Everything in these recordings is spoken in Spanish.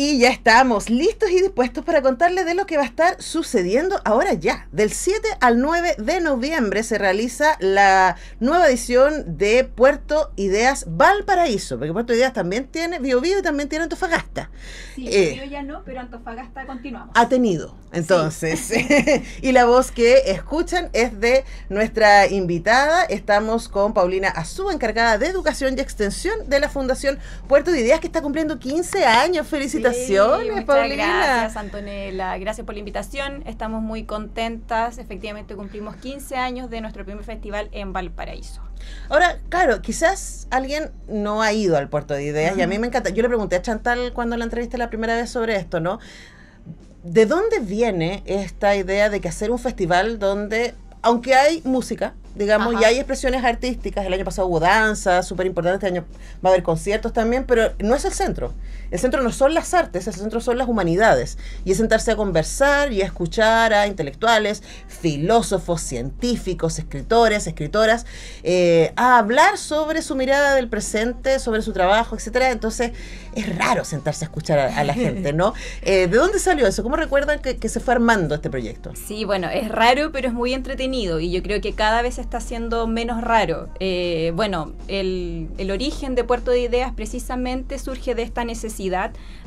Y ya estamos listos y dispuestos para contarles de lo que va a estar sucediendo ahora ya. Del 7 al 9 de noviembre se realiza la nueva edición de Puerto Ideas Valparaíso, porque Puerto Ideas también tiene Biobío y también tiene Antofagasta. Sí, Biobío ya no, pero Antofagasta continuamos. Ha tenido, entonces. Sí. Y la voz que escuchan es de nuestra invitada. Estamos con Paulina Azúa, encargada de Educación y Extensión de la Fundación Puerto Ideas, que está cumpliendo 15 años. Felicitaciones. Sí, muchas gracias, Antonella. Gracias por la invitación. Estamos muy contentas. Efectivamente, cumplimos 15 años de nuestro primer festival en Valparaíso. Ahora, claro, quizás alguien no ha ido al Puerto de Ideas, y a mí me encanta. Yo le pregunté a Chantal cuando la entrevisté la primera vez sobre esto, ¿no? ¿De dónde viene esta idea de que hacer un festival donde, aunque hay música, digamos, y hay expresiones artísticas? El año pasado hubo danza, súper importante, este año va a haber conciertos también, pero no es el centro. El centro no son las artes, el centro son las humanidades. Y es sentarse a conversar y a escuchar a intelectuales, filósofos, científicos, escritores, escritoras, a hablar sobre su mirada del presente, sobre su trabajo, etcétera. Entonces, es raro sentarse a escuchar a la gente, ¿no? ¿De dónde salió eso? ¿Cómo recuerdan que se fue armando este proyecto? Sí, bueno, es raro, pero es muy entretenido, y yo creo que cada vez está siendo menos raro. Bueno, el origen de Puerto de Ideas precisamente surge de esta necesidad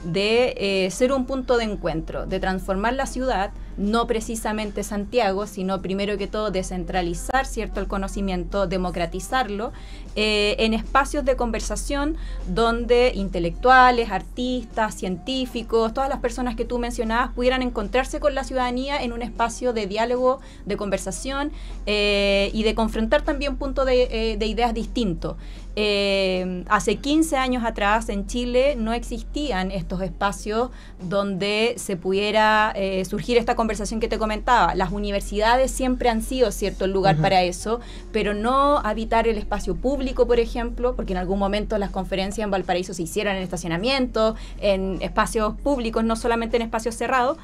de ser un punto de encuentro, de transformar la ciudad, no precisamente Santiago, sino primero que todo descentralizar, ¿cierto?, el conocimiento, democratizarlo, en espacios de conversación donde intelectuales, artistas, científicos, todas las personas que tú mencionabas pudieran encontrarse con la ciudadanía en un espacio de diálogo, de conversación, y de confrontar también puntos de ideas distintos. Hace 15 años atrás en Chile no existían estos espacios donde se pudiera surgir esta conversación que te comentaba. Las universidades siempre han sido, ¿cierto?, el lugar para eso, pero no habitar el espacio público, por ejemplo, porque en algún momento las conferencias en Valparaíso se hicieron en estacionamientos, en espacios públicos, no solamente en espacios cerrados.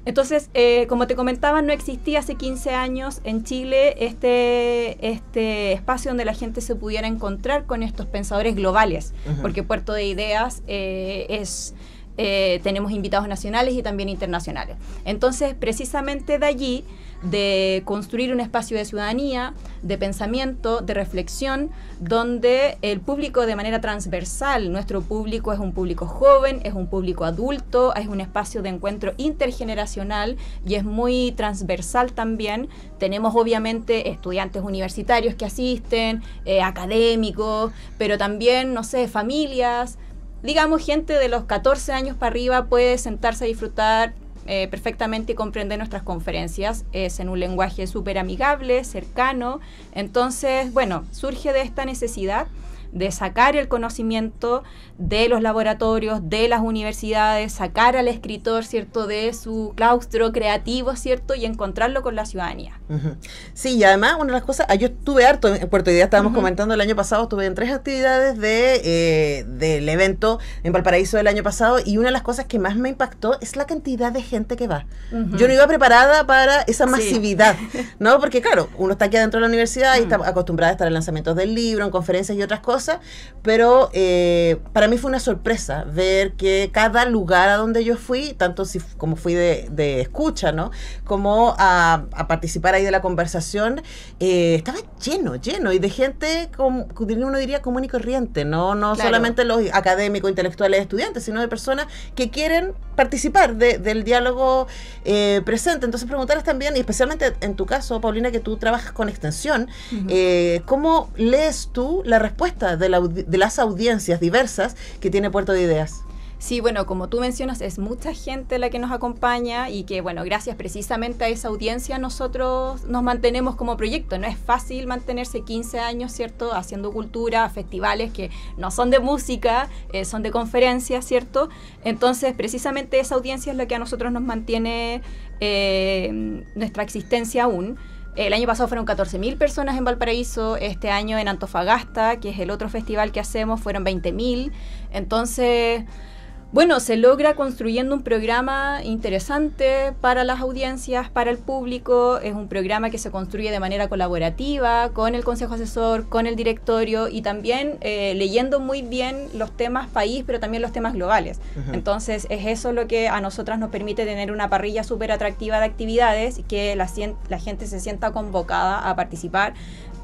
Entonces, como te comentaba, no existía hace 15 años en Chile este espacio donde la gente se pudiera encontrar con estos pensadores globales, porque Puerto de Ideas tenemos invitados nacionales y también internacionales. Entonces, precisamente de allí, de construir un espacio de ciudadanía, de pensamiento, de reflexión, donde el público de manera transversal, nuestro público es un público joven, es un público adulto, es un espacio de encuentro intergeneracional y es muy transversal también. Tenemos obviamente estudiantes universitarios que asisten, académicos, pero también, no sé, familias. Digamos, gente de los 14 años para arriba puede sentarse a disfrutar perfectamente y comprender nuestras conferencias. Es en un lenguaje súper amigable, cercano. Entonces, bueno, surge de esta necesidad de sacar el conocimiento de los laboratorios, de las universidades, sacar al escritor, ¿cierto?, de su claustro creativo, ¿cierto?, y encontrarlo con la ciudadanía. Sí, y además, una de las cosas, yo estuve harto en Puerto Ideas, estábamos comentando el año pasado, estuve en 3 actividades del evento en Valparaíso del año pasado, y una de las cosas que más me impactó es la cantidad de gente que va. Yo no iba preparada para esa masividad, ¿no? Porque claro, uno está aquí adentro de la universidad y está acostumbrada a estar en lanzamientos del libro, en conferencias y otras cosas, pero para mí fue una sorpresa ver que cada lugar a donde yo fui, tanto como fui de escucha, ¿no?, como a participar ahí de la conversación, estaba lleno, y de gente, uno diría, común y corriente, no claro, solamente los académicos, intelectuales, estudiantes, sino de personas que quieren participar del diálogo presente. Entonces preguntarles también, y especialmente en tu caso, Paulina, que tú trabajas con extensión, ¿cómo lees tú la respuesta de las audiencias diversas que tiene Puerto de Ideas? Sí, bueno, como tú mencionas, es mucha gente la que nos acompaña y que, bueno, gracias precisamente a esa audiencia nosotros nos mantenemos como proyecto. No es fácil mantenerse 15 años, ¿cierto?, haciendo cultura, festivales que no son de música, son de conferencias, ¿cierto? Entonces, precisamente esa audiencia es la que a nosotros nos mantiene nuestra existencia aún. El año pasado fueron 14.000 personas en Valparaíso, este año en Antofagasta, que es el otro festival que hacemos, fueron 20.000. Entonces, Bueno, se logra construyendo un programa interesante para las audiencias, para el público. Es un programa que se construye de manera colaborativa con el Consejo Asesor, con el directorio y también leyendo muy bien los temas país, pero también los temas globales. Entonces, es eso lo que a nosotras nos permite tener una parrilla súper atractiva de actividades y que la gente se sienta convocada a participar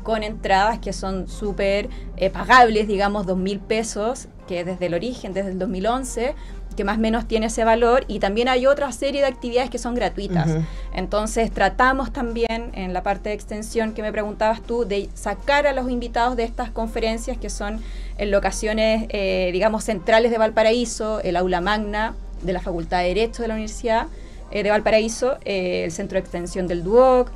con entradas que son súper pagables, digamos, 2.000 pesos, que desde el origen, desde el 2011, que más o menos tiene ese valor, y también hay otra serie de actividades que son gratuitas. Entonces tratamos también, en la parte de extensión que me preguntabas tú, de sacar a los invitados de estas conferencias que son en locaciones, digamos, centrales de Valparaíso, el aula magna de la Facultad de Derecho de la Universidad de Valparaíso, el centro de extensión del DUOC,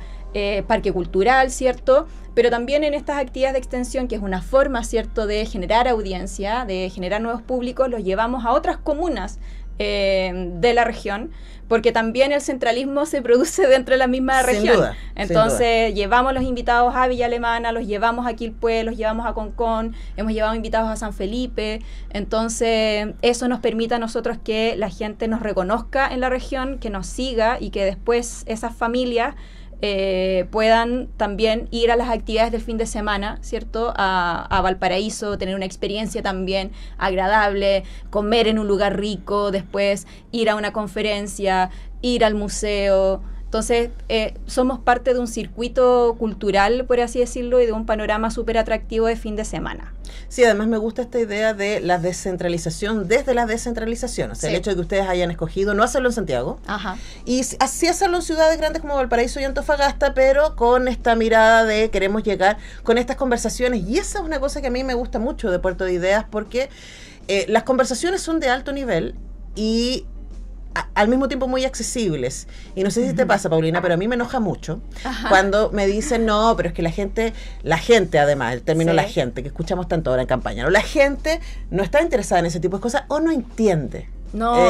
parque cultural, ¿cierto? Pero también en estas actividades de extensión, que es una forma, ¿cierto?, de generar audiencia, de generar nuevos públicos, los llevamos a otras comunas de la región, porque también el centralismo se produce dentro de la misma región. Sin duda, entonces, llevamos los invitados a Villa Alemana, los llevamos a Quilpué, los llevamos a Concón, hemos llevado invitados a San Felipe. Entonces, eso nos permite a nosotros que la gente nos reconozca en la región, que nos siga y que después esas familias puedan también ir a las actividades del fin de semana, ¿cierto? A Valparaíso, tener una experiencia también agradable, comer en un lugar rico, después ir a una conferencia, ir al museo. Entonces, somos parte de un circuito cultural, por así decirlo, y de un panorama súper atractivo de fin de semana. Sí, además me gusta esta idea de la descentralización desde la descentralización. O sea, el hecho de que ustedes hayan escogido no hacerlo en Santiago, y así hacerlo en ciudades grandes como Valparaíso y Antofagasta, pero con esta mirada de queremos llegar con estas conversaciones. Y esa es una cosa que a mí me gusta mucho de Puerto de Ideas, porque las conversaciones son de alto nivel y al mismo tiempo muy accesibles. Y no sé si te pasa, Paulina, pero a mí me enoja mucho cuando me dicen, no, pero es que la gente además, el término la gente, que escuchamos tanto ahora en campaña, ¿no? La gente no está interesada en ese tipo de cosas o no entiende.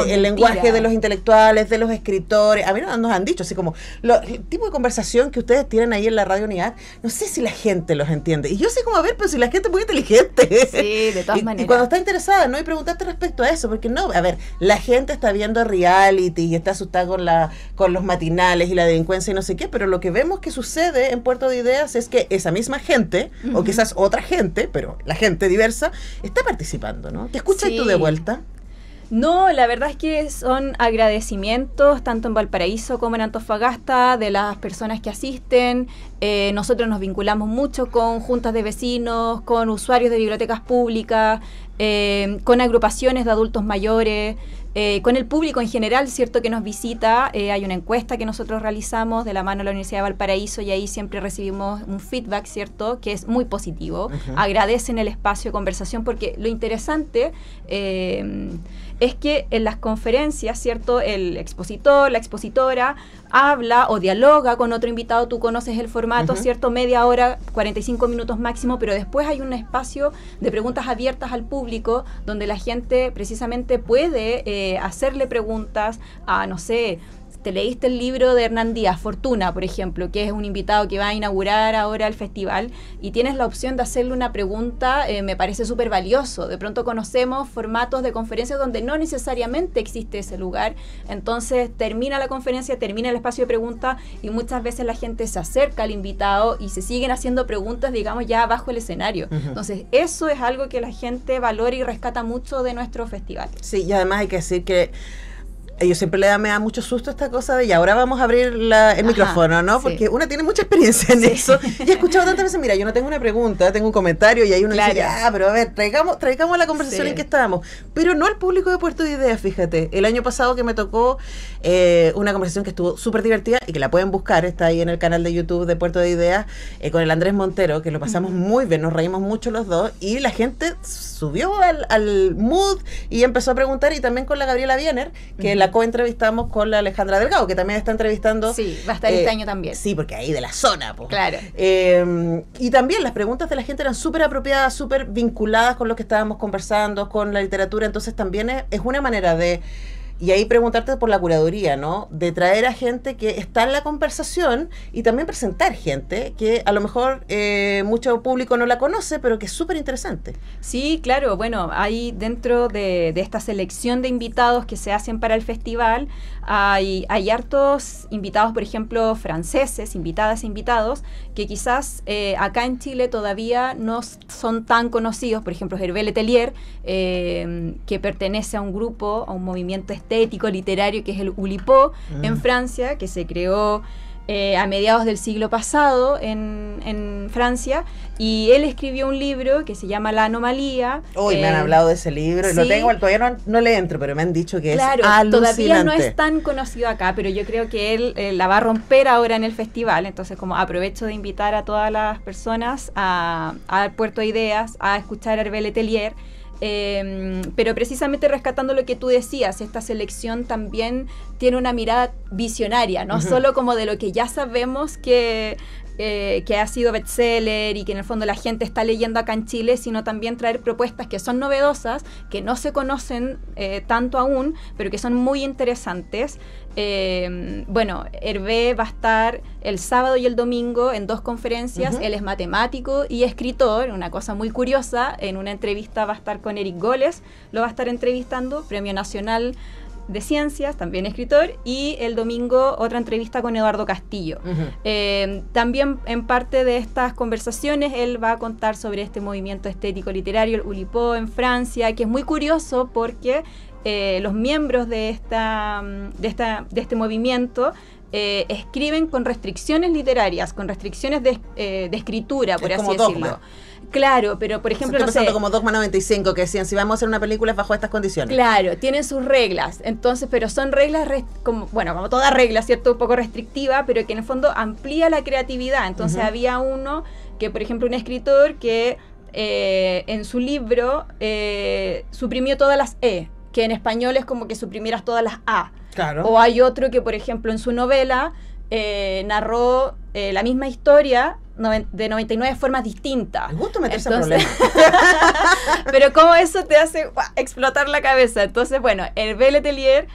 El lenguaje de los intelectuales, de los escritores. A mí nos han dicho así como el tipo de conversación que ustedes tienen ahí en la radio UNIAC, no sé si la gente los entiende. Y yo sé como, a ver, pero si la gente es muy inteligente. Sí, de todas maneras. Y cuando está interesada, ¿no? Y preguntarte respecto a eso, porque no, a ver, la gente está viendo reality y está asustada con los matinales y la delincuencia y no sé qué, pero lo que vemos que sucede en Puerto de Ideas es que esa misma gente, o quizás otra gente, pero la gente diversa, está participando, ¿no? ¿Te escuchas tú de vuelta? No, la verdad es que son agradecimientos tanto en Valparaíso como en Antofagasta de las personas que asisten. Nosotros nos vinculamos mucho con juntas de vecinos, con usuarios de bibliotecas públicas, con agrupaciones de adultos mayores, con el público en general, ¿cierto?, que nos visita. Hay una encuesta que nosotros realizamos de la mano de la Universidad de Valparaíso y ahí siempre recibimos un feedback, ¿cierto?, que es muy positivo. Agradecen el espacio de conversación porque lo interesante es que en las conferencias, ¿cierto?, el expositor, la expositora habla o dialoga con otro invitado, tú conoces el formato, ¿cierto?, media hora, 45 minutos máximo, pero después hay un espacio de preguntas abiertas al público donde la gente precisamente puede hacerle preguntas a, no sé, te leíste el libro de Hernán Díaz, Fortuna, por ejemplo, que es un invitado que va a inaugurar ahora el festival, y tienes la opción de hacerle una pregunta, me parece súper valioso. De pronto conocemos formatos de conferencias donde no necesariamente existe ese lugar, entonces termina la conferencia, termina el espacio de preguntas, y muchas veces la gente se acerca al invitado y se siguen haciendo preguntas, digamos, ya bajo el escenario. Entonces, eso es algo que la gente valora y rescata mucho de nuestro festival. Sí, y además hay que decir que yo siempre me da mucho susto esta cosa de, y ahora vamos a abrir el micrófono, ¿no? Porque una tiene mucha experiencia en eso. Y he escuchado tantas veces, mira, yo no tengo una pregunta, tengo un comentario, y ahí uno dice, pero a ver, traigamos la conversación en que estábamos. Pero no al público de Puerto de Ideas, fíjate. El año pasado que me tocó una conversación que estuvo súper divertida y que la pueden buscar, está ahí en el canal de YouTube de Puerto de Ideas, con el Andrés Montero, que lo pasamos muy bien, nos reímos mucho los dos, y la gente subió al mood y empezó a preguntar, y también con la Gabriela Biener, que la co-entrevistamos con la Alejandra Delgado, que también está entrevistando. Sí, va a estar este año también. Sí, porque ahí de la zona, pues. Claro. Y también las preguntas de la gente eran súper apropiadas, súper vinculadas con lo que estábamos conversando, con la literatura, entonces también es una manera de Y ahí preguntarte por la curaduría, ¿no? De traer a gente que está en la conversación y también presentar gente que a lo mejor mucho público no la conoce, pero que es súper interesante. Sí, claro. Bueno, hay dentro de esta selección de invitados que se hacen para el festival, hay hartos invitados, por ejemplo, franceses, invitadas e invitados, que quizás acá en Chile todavía no son tan conocidos. Por ejemplo, Hervé Letelier, que pertenece a un grupo, a un movimiento estético, literario, que es el Oulipo, en Francia, que se creó a mediados del siglo pasado en Francia, y él escribió un libro que se llama La Anomalía. Uy, me han hablado de ese libro, y sí, lo tengo, todavía no le entro, pero me han dicho que claro, es alucinante. Todavía no es tan conocido acá, pero yo creo que él la va a romper ahora en el festival, entonces como aprovecho de invitar a todas las personas a Puerto de Ideas, a escuchar a Hervé Letelier. Pero precisamente rescatando lo que tú decías, esta selección también tiene una mirada visionaria, no solo como de lo que ya sabemos que ha sido bestseller y que en el fondo la gente está leyendo acá en Chile, sino también traer propuestas que son novedosas, que no se conocen tanto aún, pero que son muy interesantes. Bueno, Hervé va a estar el sábado y el domingo en 2 conferencias. Él es matemático y escritor, una cosa muy curiosa. En una entrevista va a estar con Eric Goles, lo va a estar entrevistando, Premio Nacional de Ciencias, también escritor, y el domingo otra entrevista con Eduardo Castillo. También en parte de estas conversaciones él va a contar sobre este movimiento estético literario, el Oulipo en Francia, que es muy curioso porque los miembros de este movimiento escriben con restricciones literarias, con restricciones de escritura, por así decirlo. Dogma. Claro, pero por ejemplo, estoy pensando como Dogma 95, que decían, si vamos a hacer una película es bajo estas condiciones. Claro, tienen sus reglas, entonces, pero son reglas, como toda regla, ¿cierto? Un poco restrictiva, pero que en el fondo amplía la creatividad. Entonces había uno que, por ejemplo, un escritor que en su libro suprimió todas las E, que en español es como que suprimieras todas las A. Claro. O hay otro que, por ejemplo, en su novela narró la misma historia de 99 formas distintas. Me gusta meterse en problemas. Pero cómo eso te hace explotar la cabeza. Entonces, bueno, Hervé Letelier,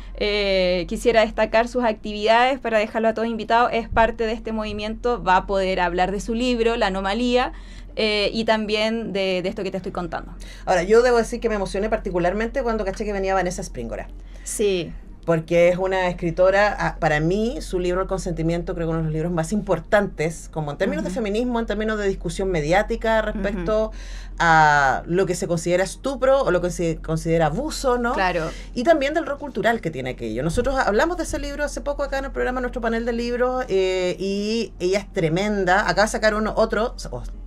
quisiera destacar sus actividades para dejarlo a todos invitados. Es parte de este movimiento, va a poder hablar de su libro, La Anomalía, y también de esto que te estoy contando. Ahora, yo debo decir que me emocioné particularmente cuando caché que venía Vanessa Springora. Sí. Porque es una escritora, para mí, su libro El Consentimiento, creo que uno de los libros más importantes, como en términos de feminismo, en términos de discusión mediática respecto a lo que se considera estupro o lo que se considera abuso, ¿no? Claro. Y también del rol cultural que tiene aquello. Nosotros hablamos de ese libro hace poco acá en el programa, nuestro panel de libros, y ella es tremenda. Acaba de sacar otro,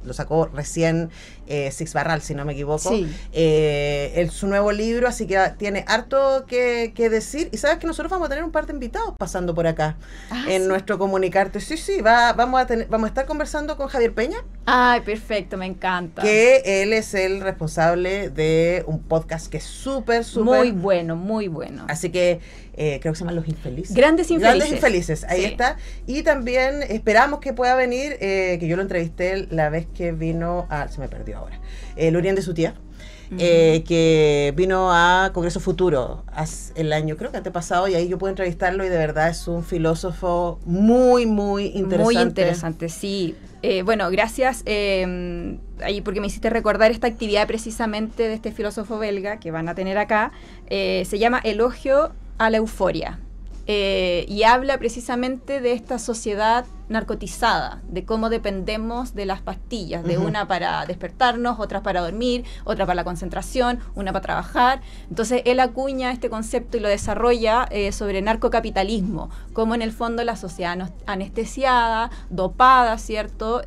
lo sacó recién Six Barral, si no me equivoco. Sí. Su nuevo libro, así que tiene harto que decir. Y sabes que nosotros vamos a tener un par de invitados pasando por acá en nuestro Comunicarte. Sí, vamos a estar conversando con Javier Peña. Ay, perfecto, me encanta. Que él es el responsable de un podcast que es súper muy bueno, muy bueno. Así que creo que se llaman Los Infelices. Grandes Infelices, ahí está. Y también esperamos que pueda venir, que yo lo entrevisté la vez que vino se me perdió ahora, Lurien de su tía. Que vino a Congreso Futuro el año, creo que antepasado, y ahí yo pude entrevistarlo y de verdad es un filósofo muy, muy interesante. Muy interesante, sí. Bueno, gracias ahí porque me hiciste recordar esta actividad precisamente de este filósofo belga que van a tener acá. Se llama Elogio a la Euforia. Y habla precisamente de esta sociedad narcotizada, de cómo dependemos de las pastillas, de una para despertarnos, otra para dormir, otra para la concentración, una para trabajar. Entonces él acuña este concepto y lo desarrolla sobre narcocapitalismo, cómo en el fondo la sociedad anestesiada, dopada, ¿cierto?,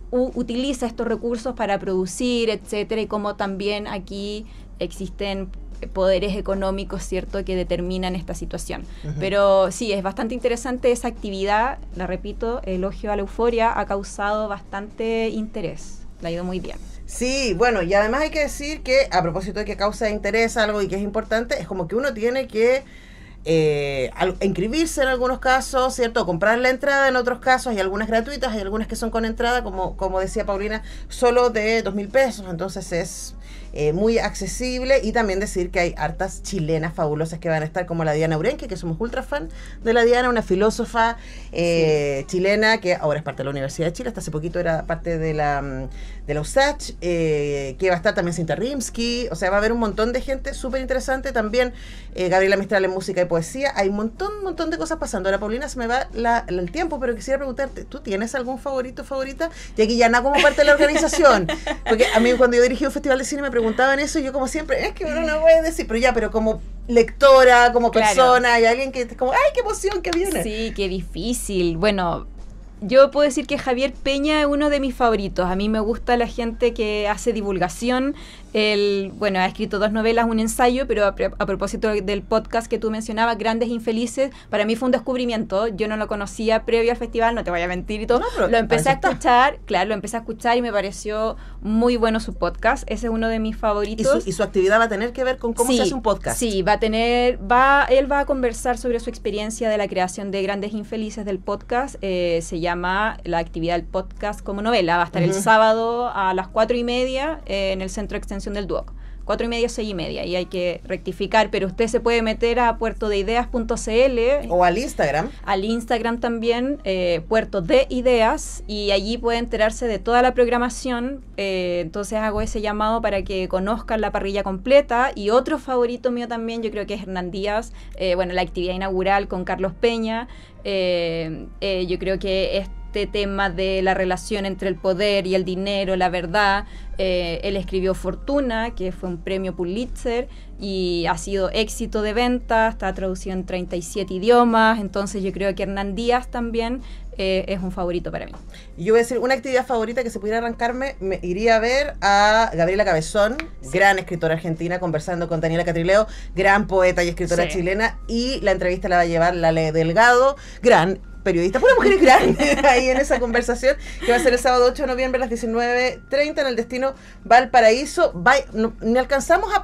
utiliza estos recursos para producir, etcétera, y cómo también aquí existen poderes económicos, ¿cierto?, que determinan esta situación. Pero sí, es bastante interesante esa actividad, la repito, Elogio a la Euforia, ha causado bastante interés, le ha ido muy bien. Sí, bueno, y además hay que decir que, a propósito de que causa interés algo y que es importante, es como que uno tiene que inscribirse en algunos casos, ¿cierto? Comprar la entrada en otros casos, hay algunas gratuitas, hay algunas que son con entrada, como decía Paulina, solo de 2.000 pesos, entonces es muy accesible, y también decir que hay hartas chilenas fabulosas que van a estar, como la Diana Urenque, que somos ultra fan de la Diana, una filósofa chilena que ahora es parte de la Universidad de Chile, hasta hace poquito era parte de la USACH, que va a estar también Cinta Rimsky, o sea, va a haber un montón de gente súper interesante, también Gabriela Mistral en música y poesía, hay un montón de cosas pasando. Ahora, Paulina, se me va el tiempo, pero quisiera preguntarte, ¿tú tienes algún favorita? Y aquí ya nada como parte de la organización, porque a mí cuando yo dirigí un festival de cine me preguntaban eso, y yo como siempre, es que uno no puede decir, pero como lectora, como persona, hay alguien que es como, ¡ay, qué emoción que viene! Sí, qué difícil. Bueno, yo puedo decir que Javier Peña es uno de mis favoritos. A mí me gusta la gente que hace divulgación. Él, ha escrito 2 novelas, un ensayo, pero a propósito del podcast que tú mencionabas, Grandes Infelices, para mí fue un descubrimiento. Yo no lo conocía previo al festival, no te voy a mentir y todo. No, lo empecé a escuchar, y me pareció muy bueno su podcast. Ese es uno de mis favoritos. ¿Y su actividad va a tener que ver con cómo se hace un podcast? Sí, él va a conversar sobre su experiencia de la creación de Grandes Infelices del podcast. Se llama la actividad del podcast como novela. Va a estar el sábado a las 4:30 en el Centro de Extensión del Duoc. 4:30, 6:30, y hay que rectificar, pero usted se puede meter a puertodeideas.cl o al Instagram. Al Instagram también, Puerto de Ideas, y allí puede enterarse de toda la programación. Entonces hago ese llamado para que conozcan la parrilla completa. Y otro favorito mío también, yo creo que es Hernán Díaz, la actividad inaugural con Carlos Peña. Yo creo que este tema de la relación entre el poder y el dinero, la verdad. Él escribió Fortuna, que fue un premio Pulitzer y ha sido éxito de venta, está traducido en 37 idiomas, entonces yo creo que Hernán Díaz también es un favorito para mí. Yo voy a decir, una actividad favorita que se pudiera arrancarme, me iría a ver a Gabriela Cabezón, gran escritora argentina, conversando con Daniela Catrileo, gran poeta y escritora chilena, y la entrevista la va a llevar Lale Delgado, gran periodista, pura mujer grande ahí en esa conversación, que va a ser el sábado 8 de noviembre a las 19:30 en el Destino Valparaíso. Ni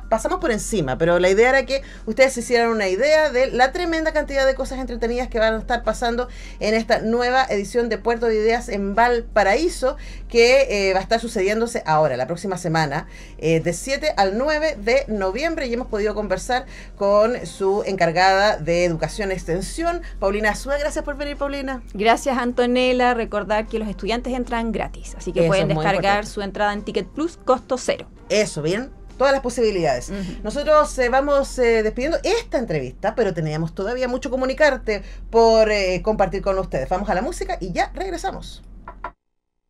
pasamos por encima, pero la idea era que ustedes se hicieran una idea de la tremenda cantidad de cosas entretenidas que van a estar pasando en esta nueva edición de Puerto de Ideas en Valparaíso, que va a estar sucediéndose ahora, la próxima semana, de 7 al 9 de noviembre, y hemos podido conversar con su encargada de Educación y Extensión, Paulina Azúa. Gracias por venir, Paulina. Gracias, Antonella. Recordar que los estudiantes entran gratis, así que pueden descargar su entrada en Ticket Plus, costo 0. Eso, bien, todas las posibilidades. Nosotros vamos despidiendo esta entrevista, pero teníamos todavía mucho comunicarte por compartir con ustedes. Vamos a la música y ya regresamos.